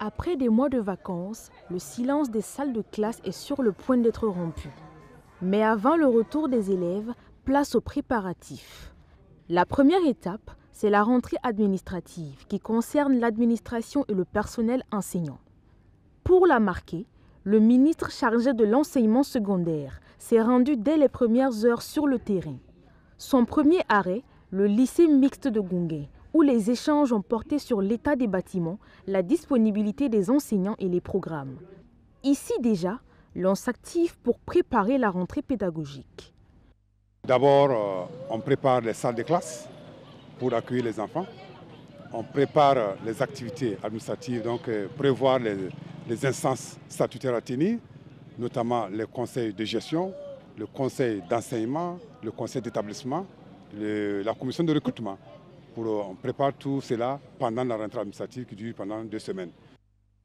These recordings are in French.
Après des mois de vacances, le silence des salles de classe est sur le point d'être rompu. Mais avant le retour des élèves, place aux préparatifs. La première étape, c'est la rentrée administrative qui concerne l'administration et le personnel enseignant. Pour la marquer, le ministre chargé de l'enseignement secondaire s'est rendu dès les premières heures sur le terrain. Son premier arrêt, le lycée mixte de Gungue, où les échanges ont porté sur l'état des bâtiments, la disponibilité des enseignants et les programmes. Ici déjà, l'on s'active pour préparer la rentrée pédagogique. D'abord, on prépare les salles de classe pour accueillir les enfants. On prépare les activités administratives, donc prévoir les instances statutaires à tenir, notamment les conseils de gestion, le conseil d'enseignement, le conseil d'établissement, la commission de recrutement. On prépare tout cela pendant la rentrée administrative qui dure pendant 2 semaines.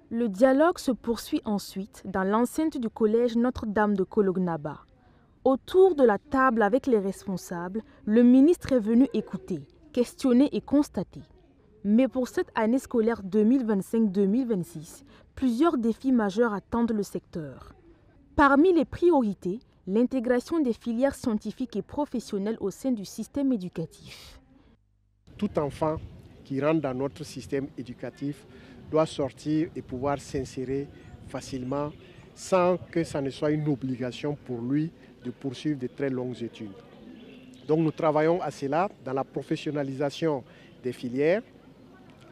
Le dialogue se poursuit ensuite dans l'enceinte du collège Notre-Dame de Kolognaba. Autour de la table avec les responsables, le ministre est venu écouter, questionner et constater. Mais pour cette année scolaire 2025-2026, plusieurs défis majeurs attendent le secteur. Parmi les priorités, l'intégration des filières scientifiques et professionnelles au sein du système éducatif. Tout enfant qui rentre dans notre système éducatif doit sortir et pouvoir s'insérer facilement sans que ça ne soit une obligation pour lui de poursuivre de très longues études. Donc nous travaillons à cela dans la professionnalisation des filières.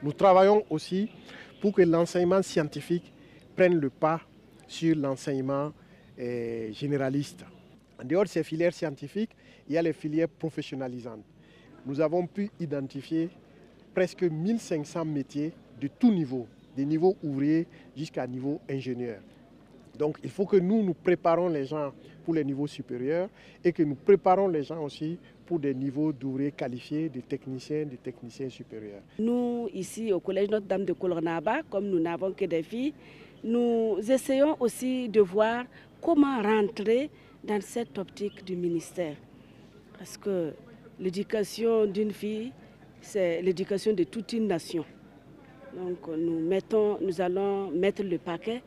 Nous travaillons aussi pour que l'enseignement scientifique prenne le pas sur l'enseignement généraliste. En dehors de ces filières scientifiques, il y a les filières professionnalisantes. Nous avons pu identifier presque 1500 métiers de tout niveau, des niveaux ouvriers jusqu'à niveau ingénieur. Donc il faut que nous préparons les gens pour les niveaux supérieurs et que nous préparons les gens aussi pour des niveaux d'ouvriers qualifiés, de techniciens supérieurs. Nous, ici au Collège Notre-Dame de Kolognaba, comme nous n'avons que des filles, nous essayons aussi de voir comment rentrer dans cette optique du ministère. Parce que l'éducation d'une fille, c'est l'éducation de toute une nation. Donc nous allons mettre le paquet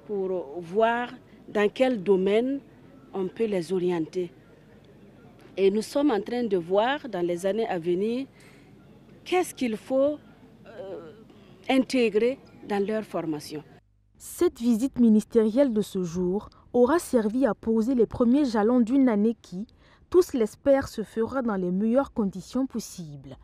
pour voir dans quel domaine on peut les orienter. Et nous sommes en train de voir dans les années à venir qu'est-ce qu'il faut intégrer dans leur formation. Cette visite ministérielle de ce jour aura servi à poser les premiers jalons d'une année qui, tous l'espèrent, se fera dans les meilleures conditions possibles.